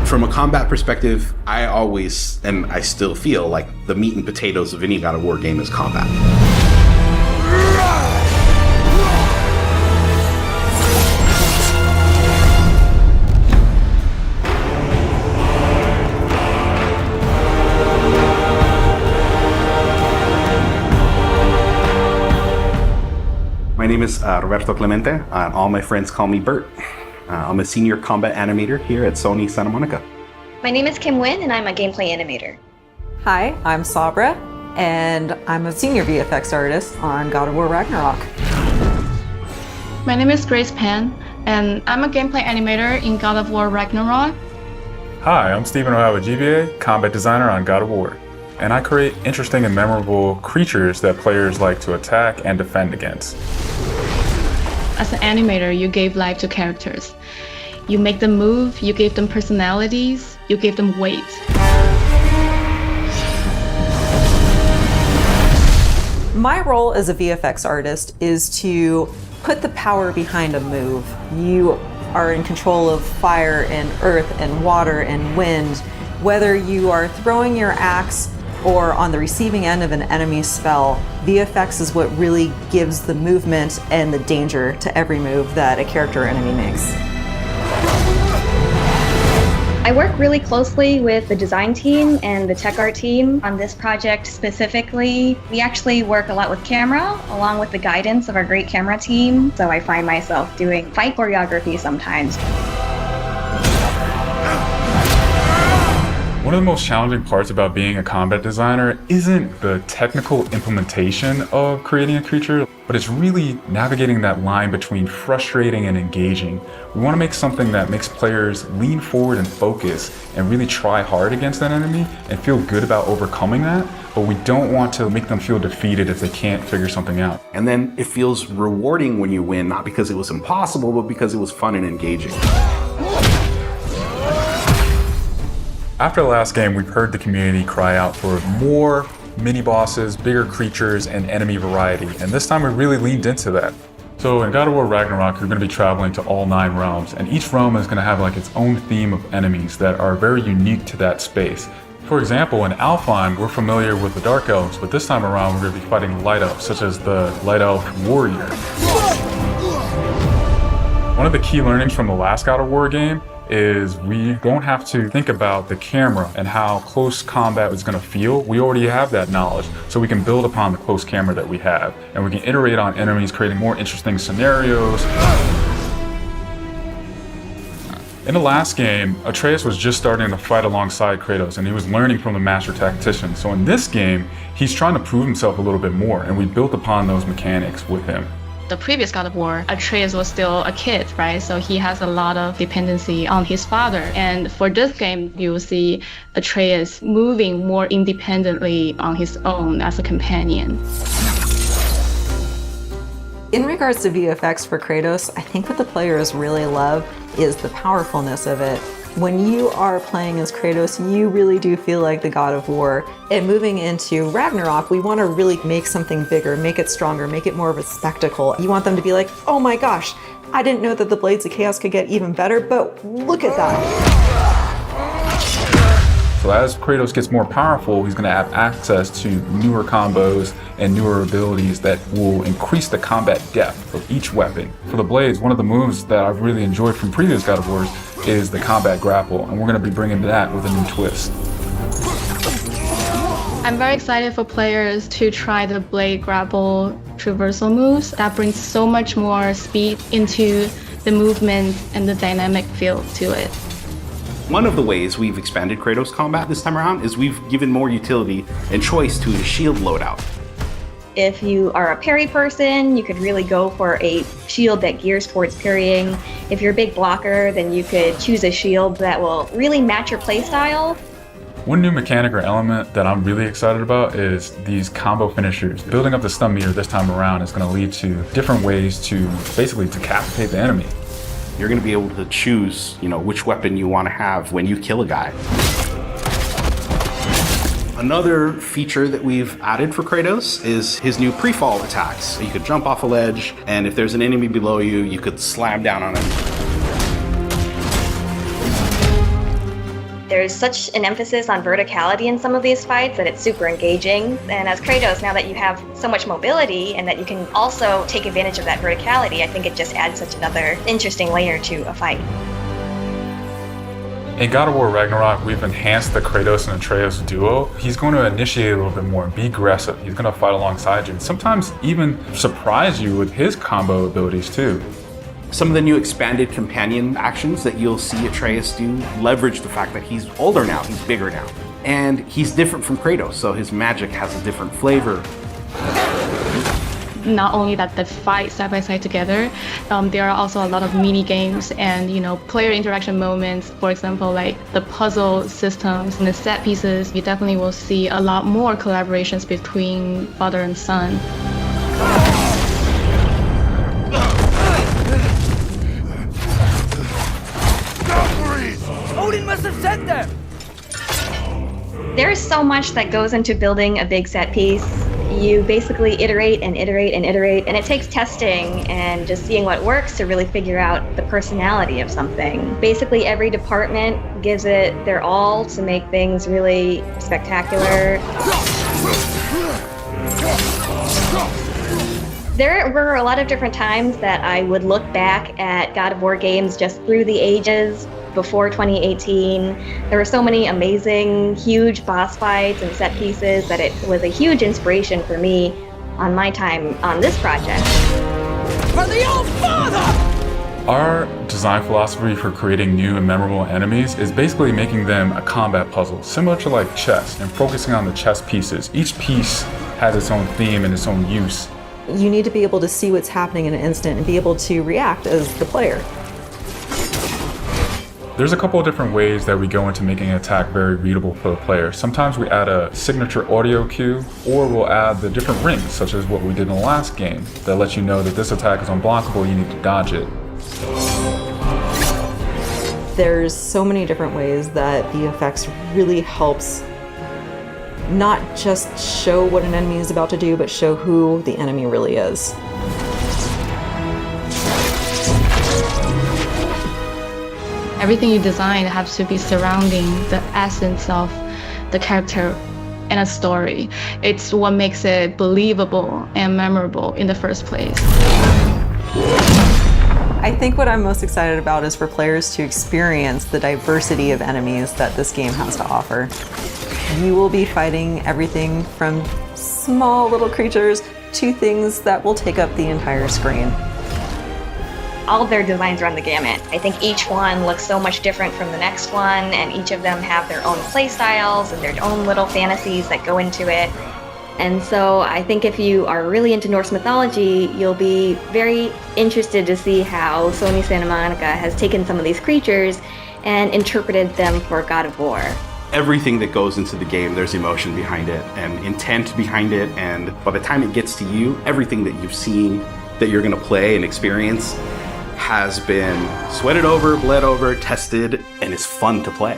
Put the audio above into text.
From a combat perspective, I always, and I still feel like the meat and potatoes of any God of War game is combat. My name is Roberto Clemente, and all my friends call me Bert. I'm a senior combat animator here at Sony Santa Monica. My name is Kim Nguyen, and I'm a gameplay animator. Hi, I'm Sabra, and I'm a senior VFX artist on God of War Ragnarök. My name is Grace Pan, and I'm a gameplay animator in God of War Ragnarök. Hi, I'm Stephen O'Hara, GBA, combat designer on God of War. And I create interesting and memorable creatures that players like to attack and defend against. As an animator, you gave life to characters. You make them move, you gave them personalities, you gave them weight. My role as a VFX artist is to put the power behind a move. You are in control of fire and earth and water and wind. Whether you are throwing your axe or on the receiving end of an enemy spell, VFX is what really gives the movement and the danger to every move that a character or enemy makes. I work really closely with the design team and the tech art team on this project specifically. We actually work a lot with camera, along with the guidance of our great camera team, so I find myself doing fight choreography sometimes. One of the most challenging parts about being a combat designer isn't the technical implementation of creating a creature, but it's really navigating that line between frustrating and engaging. We want to make something that makes players lean forward and focus and really try hard against that enemy and feel good about overcoming that, but we don't want to make them feel defeated if they can't figure something out. And then it feels rewarding when you win, not because it was impossible, but because it was fun and engaging. After the last game, we've heard the community cry out for more mini-bosses, bigger creatures, and enemy variety, and this time we really leaned into that. So in God of War Ragnarök, you're going to be traveling to all 9 realms, and each realm is going to have like its own theme of enemies that are very unique to that space. For example, in Alfheim, we're familiar with the Dark Elves, but this time around we're going to be fighting Light Elves, such as the Light Elf Warrior. One of the key learnings from the last God of War game is we don't have to think about the camera and how close combat is going to feel. We already have that knowledge, so we can build upon the close camera that we have, and we can iterate on enemies, creating more interesting scenarios. In the last game, Atreus was just starting to fight alongside Kratos, and he was learning from the master tactician. So in this game, he's trying to prove himself a little bit more, and we built upon those mechanics with him. The previous God of War, Atreus was still a kid, right? So he has a lot of dependency on his father. And for this game, you'll see Atreus moving more independently on his own as a companion. In regards to VFX for Kratos, I think what the players really love is the powerfulness of it. When you are playing as Kratos, you really do feel like the God of War. And moving into Ragnarok, we want to really make something bigger, make it stronger, make it more of a spectacle. You want them to be like, oh my gosh, I didn't know that the Blades of Chaos could get even better, but look at that. So as Kratos gets more powerful, he's going to have access to newer combos and newer abilities that will increase the combat depth of each weapon. For the Blades, one of the moves that I've really enjoyed from previous God of Wars is the combat grapple, and we're going to be bringing that with a new twist. I'm very excited for players to try the blade grapple traversal moves. That brings so much more speed into the movement and the dynamic feel to it. One of the ways we've expanded Kratos combat this time around is we've given more utility and choice to his shield loadout. If you are a parry person, you could really go for a shield that gears towards parrying. If you're a big blocker, then you could choose a shield that will really match your playstyle. One new mechanic or element that I'm really excited about is these combo finishers. Building up the stun meter this time around is going to lead to different ways to basically decapitate the enemy. You're going to be able to choose, which weapon you want to have when you kill a guy. Another feature that we've added for Kratos is his new pre-fall attacks. You could jump off a ledge, and if there's an enemy below you, you could slam down on him. There's such an emphasis on verticality in some of these fights that it's super engaging. And as Kratos, now that you have so much mobility and that you can also take advantage of that verticality, I think it just adds such another interesting layer to a fight. In God of War Ragnarok, we've enhanced the Kratos and Atreus duo. He's going to initiate a little bit more and be aggressive. He's going to fight alongside you and sometimes even surprise you with his combo abilities too. Some of the new expanded companion actions that you'll see Atreus do leverage the fact that he's older now, he's bigger now. And he's different from Kratos, so his magic has a different flavor. Not only that they fight side by side together, there are also a lot of mini games and player interaction moments. For example, like the puzzle systems and the set pieces. You definitely will see a lot more collaborations between father and son. Odin must have sent them! There's so much that goes into building a big set piece. You basically iterate and iterate and iterate, and it takes testing and just seeing what works to really figure out the personality of something. Basically, every department gives it their all to make things really spectacular. There were a lot of different times that I would look back at God of War games just through the ages before 2018. There were so many amazing, huge boss fights and set pieces that it was a huge inspiration for me on my time on this project. For the Old Father! Our design philosophy for creating new and memorable enemies is basically making them a combat puzzle, similar to like chess, and focusing on the chess pieces. Each piece has its own theme and its own use. You need to be able to see what's happening in an instant and be able to react as the player. There's a couple of different ways that we go into making an attack very readable for the player. Sometimes we add a signature audio cue, or we'll add the different rings, such as what we did in the last game, that lets you know that this attack is unblockable, you need to dodge it. There's so many different ways that VFX really helps not just show what an enemy is about to do, but show who the enemy really is. Everything you design has to be surrounding the essence of the character and a story. It's what makes it believable and memorable in the first place. I think what I'm most excited about is for players to experience the diversity of enemies that this game has to offer. You will be fighting everything from small little creatures to things that will take up the entire screen. All of their designs run the gamut. I think each one looks so much different from the next one, and each of them have their own play styles and their own little fantasies that go into it. And so I think if you are really into Norse mythology, you'll be very interested to see how Sony Santa Monica has taken some of these creatures and interpreted them for God of War. Everything that goes into the game, there's emotion behind it and intent behind it, and by the time it gets to you, everything that you've seen that you're going to play and experience has been sweated over, bled over, tested, and is fun to play.